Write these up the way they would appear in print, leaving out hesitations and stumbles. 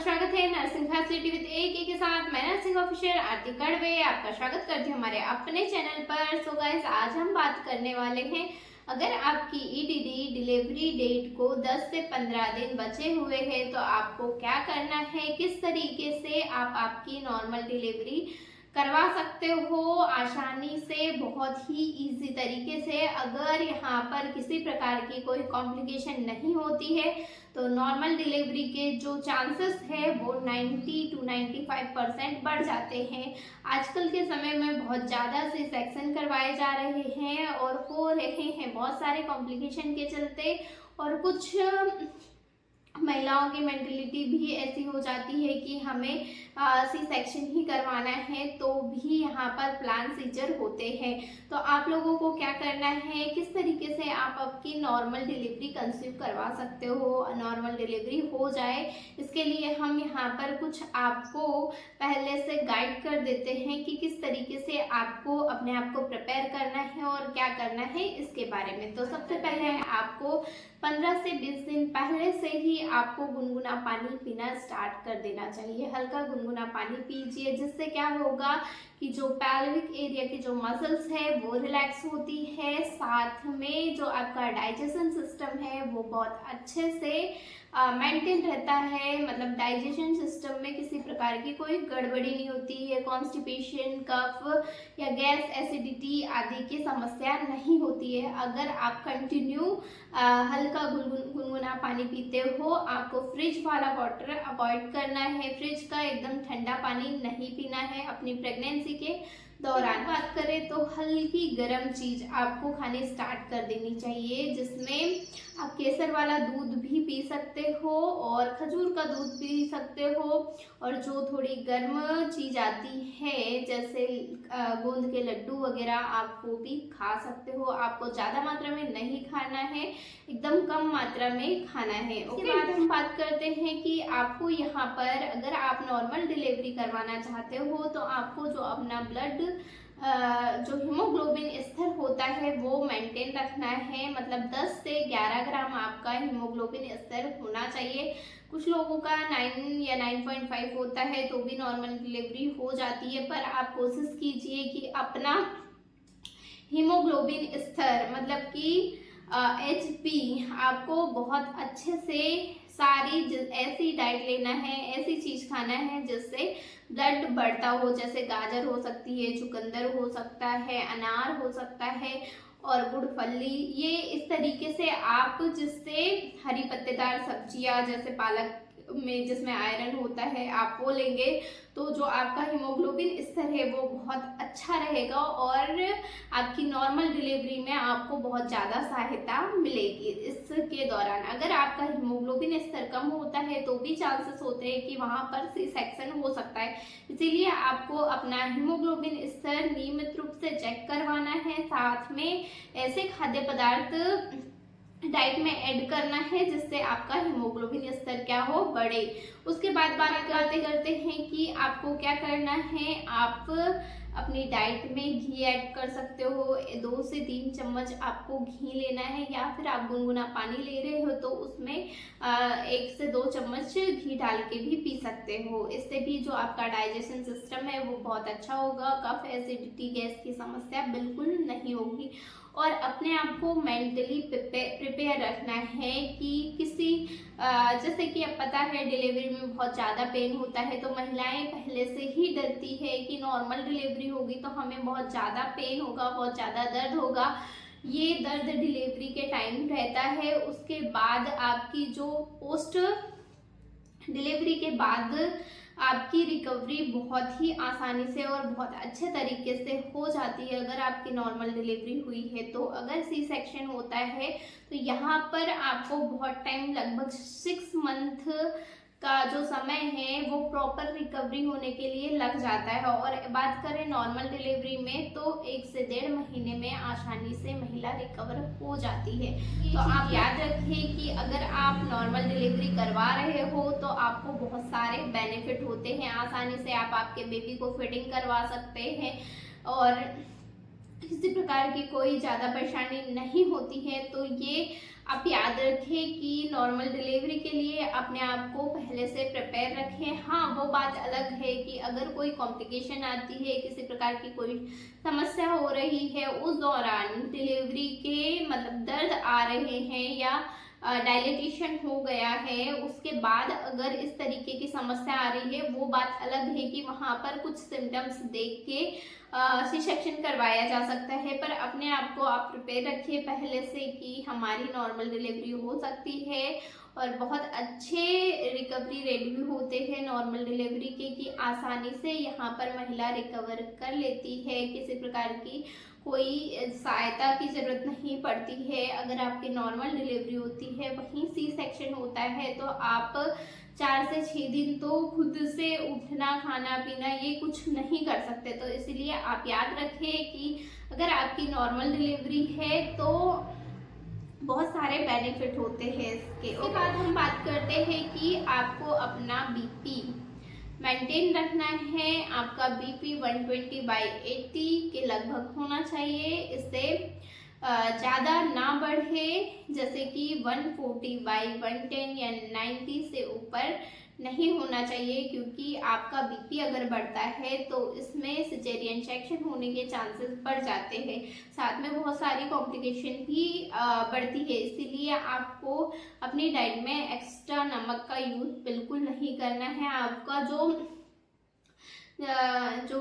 स्वागत है nursing facility with AK के साथ। मैं नर्सिंग ऑफिसर आरती कड़वे आपका स्वागत करती हूँ हमारे अपने चैनल पर। सो गाइस, आज हम बात करने वाले हैं, अगर आपकी EDD डिलीवरी डेट को 10 से 15 दिन बचे हुए हैं तो आपको क्या करना है, किस तरीके से आप आपकी नॉर्मल डिलीवरी करवा सकते हो आसानी से, बहुत ही इजी तरीके से। अगर यहाँ पर किसी प्रकार की कोई कॉम्प्लिकेशन नहीं होती है तो नॉर्मल डिलीवरी के जो चांसेस है वो 90 to 95% बढ़ जाते हैं। आजकल के समय में बहुत ज़्यादा सी सेक्शन करवाए जा रहे हैं और हो रहे हैं बहुत सारे कॉम्प्लिकेशन के चलते, और कुछ महिलाओं की मेंटलिटी भी ऐसी हो जाती है कि हमें सी सेक्शन ही करवाना है, तो भी यहाँ पर प्लान सीजर होते हैं। तो आप लोगों को क्या करना है, किस तरीके से आप आपकी नॉर्मल डिलीवरी कंसीव करवा सकते हो, नॉर्मल डिलीवरी हो जाए, इसके लिए हम यहाँ पर कुछ आपको पहले से गाइड कर देते हैं कि किस तरीके से आपको अपने आप को प्रिपेयर करना है और क्या करना है इसके बारे में। तो सबसे पहले आपको 15 से 20 दिन पहले से ही आपको गुनगुना पानी पीना स्टार्ट कर देना चाहिए। हल्का गुनगुना पानी पीजिए, जिससे क्या होगा कि जो पैल्विक एरिया की जो मसल्स है वो रिलैक्स होती है, साथ में जो आपका डाइजेशन सिस्टम है वो बहुत अच्छे से मेंटेन रहता है। मतलब डाइजेशन सिस्टम में किसी प्रकार की कोई गड़बड़ी नहीं होती है, कॉन्स्टिपेशन, कफ या गैस, एसिडिटी आदि की समस्या नहीं होती है। अगर आप कंटिन्यू हल्का गुनगुना पानी पीते हो, आपको फ्रिज वाला वाटर अवॉइड करना है। फ्रिज का एकदम ठंडा पानी नहीं पीना है अपनी प्रेगनेंसी के दौरान। बात करें तो हल्की गर्म चीज आपको खानी स्टार्ट कर देनी चाहिए, जिसमें आप केसर वाला दूध भी पी सकते हो और खजूर का दूध पी सकते हो, और जो थोड़ी गर्म चीज आती है जैसे गोंद के लड्डू वगैरह, आप वो भी खा सकते हो। आपको ज़्यादा मात्रा में नहीं खाना है, एकदम कम मात्रा में खाना है। उसके बाद हम बात करते हैं कि आपको यहाँ पर अगर आप नॉर्मल डिलीवरी करवाना चाहते हो तो आपको जो अपना ब्लड जो हीमोग्लोबिन स्तर होता है वो मेंटेन रखना है। मतलब 10 से 11 ग्राम आपका हीमोग्लोबिन स्तर होना चाहिए। कुछ लोगों का 9 या 9.5 होता है तो भी नॉर्मल डिलीवरी हो जाती है, पर आप कोशिश कीजिए कि अपना हीमोग्लोबिन स्तर मतलब कि HP आपको बहुत अच्छे से सारी ऐसी डाइट लेना है, ऐसी चीज खाना है जिससे ब्लड बढ़ता हो, जैसे गाजर हो सकती है, चुकंदर हो सकता है, अनार हो सकता है और गुड़ फली। ये इस तरीके से आप, जिससे हरी पत्तेदार सब्जियां जैसे पालक में जिसमें आयरन होता है, आप वो लेंगे तो जो आपका हीमोग्लोबिन स्तर है वो बहुत अच्छा रहेगा और आपकी नॉर्मल डिलीवरी में आपको बहुत ज़्यादा सहायता मिलेगी इसके दौरान। अगर आपका हीमोग्लोबिन स्तर कम होता है तो भी चांसेस होते हैं कि वहाँ पर सी सेक्शन हो सकता है, इसीलिए आपको अपना हीमोग्लोबिन स्तर नियमित रूप से चेक करवाना है। साथ में ऐसे खाद्य पदार्थ डाइट में ऐड करना है जिससे आपका हीमोग्लोबिन स्तर क्या हो, बढ़े। उसके बाद बात करते हैं कि आपको क्या करना है। आप अपनी डाइट में घी ऐड कर सकते हो, 2 से 3 चम्मच आपको घी लेना है, या फिर आप गुनगुना पानी ले रहे हो तो उसमें 1 से 2 चम्मच घी डाल के भी पी सकते हो। इससे भी जो आपका डाइजेशन सिस्टम है वो बहुत अच्छा होगा, कफ, एसिडिटी, गैस की समस्या बिल्कुल नहीं होगी। और अपने आप को मेंटली प्रिपेयर रखना है कि किसी जैसे कि अब पता है डिलीवरी में बहुत ज़्यादा पेन होता है, तो महिलाएं पहले से ही डरती है कि नॉर्मल डिलीवरी होगी तो हमें बहुत ज़्यादा पेन होगा, बहुत ज़्यादा दर्द होगा। ये दर्द डिलीवरी के टाइम रहता है। उसके बाद आपकी जो पोस्ट डिलीवरी के बाद आपकी रिकवरी बहुत ही आसानी से और बहुत अच्छे तरीके से हो जाती है अगर आपकी नॉर्मल डिलीवरी हुई है तो। अगर सी सेक्शन होता है तो यहाँ पर आपको बहुत टाइम, लगभग 6 मंथ का जो समय है वो प्रॉपर रिकवरी होने के लिए लग जाता है। और बात करें नॉर्मल डिलीवरी में तो 1 से 1.5 महीने में आसानी से महिला रिकवर हो जाती है। तो आप याद रखें कि अगर आप नॉर्मल डिलीवरी करवा रहे हो तो आपको बहुत सारे बेनिफिट होते हैं। आसानी से आप आपके बेबी को फीडिंग करवा सकते हैं और किसी प्रकार की कोई ज़्यादा परेशानी नहीं होती है। तो ये आप याद रखें कि नॉर्मल डिलीवरी के लिए अपने आप को पहले से प्रिपेयर रखें। हाँ, वो बात अलग है कि अगर कोई कॉम्प्लिकेशन आती है, किसी प्रकार की कोई समस्या हो रही है, उस दौरान डिलीवरी के मतलब दर्द आ रहे हैं या डायलिटेशन हो गया है, उसके बाद अगर इस तरीके की समस्या आ रही है, वो बात अलग है कि वहाँ पर कुछ सिम्टम्स देख के सी सेक्शन करवाया जा सकता है। पर अपने आप को आप प्रिपेयर रखिए पहले से कि हमारी नॉर्मल डिलीवरी हो सकती है और बहुत अच्छे रिकवरी रेट भी होते हैं नॉर्मल डिलीवरी के, कि आसानी से यहाँ पर महिला रिकवर कर लेती है। किसी प्रकार की कोई सहायता की ज़रूरत नहीं पड़ती है। अगर आपकी नॉर्मल डिलीवरी होती है, वहीं सी सेक्शन होता है, तो आप 4 से 6 दिन तो खुद से उठना, खाना पीना ये कुछ नहीं कर सकते। तो इसलिए आप याद रखें कि अगर आपकी नॉर्मल डिलीवरी है तो बहुत सारे बेनिफिट होते हैं इसके बाद हम बात करते हैं कि आपको अपना बीपी मेंटेन रखना है। आपका बीपी 120/80 के लगभग होना चाहिए। इससे ज़्यादा ना बढ़े, जैसे कि 140/110 या 90 से ऊपर नहीं होना चाहिए, क्योंकि आपका बीपी अगर बढ़ता है तो इसमें सिजेरियन सेक्शन होने के चांसेस बढ़ जाते हैं। साथ में बहुत सारी कॉम्प्लिकेशन भी बढ़ती है। इसीलिए आपको अपनी डाइट में एक्स्ट्रा नमक का यूज़ बिल्कुल नहीं करना है। आपका जो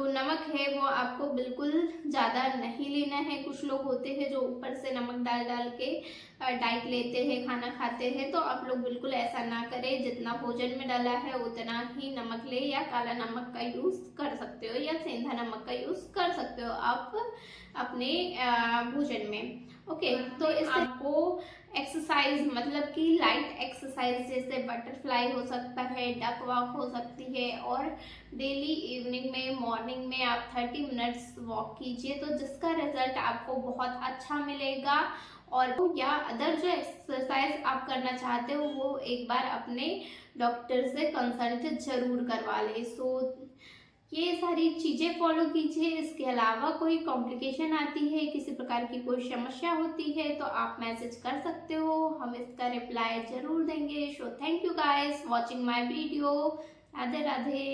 नमक है वो आपको बिल्कुल ज़्यादा नहीं लेना है। कुछ लोग होते हैं जो ऊपर से नमक डाल डाल के डाइट लेते हैं, खाना खाते हैं, तो आप लोग बिल्कुल ऐसा ना करें। जितना भोजन में डाला है उतना ही नमक ले, या काला नमक का यूज़ कर सकते हो या सेंधा नमक का यूज़ कर सकते हो आप अपने भोजन में। ओके, तो इससे आपको एक्सरसाइज मतलब कि लाइट एक्सरसाइज जैसे बटरफ्लाई हो सकता है, डक वॉक हो सकती है, और डेली इवनिंग में, मॉर्निंग में आप 30 मिनट्स वॉक कीजिए, तो जिसका रिजल्ट आपको बहुत अच्छा मिलेगा। और या अदर जो एक्सरसाइज आप करना चाहते हो वो एक बार अपने डॉक्टर से कंसल्ट जरूर करवा लें। ये सारी चीज़ें फॉलो कीजिए। इसके अलावा कोई कॉम्प्लिकेशन आती है, किसी प्रकार की कोई समस्या होती है, तो आप मैसेज कर सकते हो, हम इसका रिप्लाई जरूर देंगे। So thank you guys watching my video. Radhe Radhe.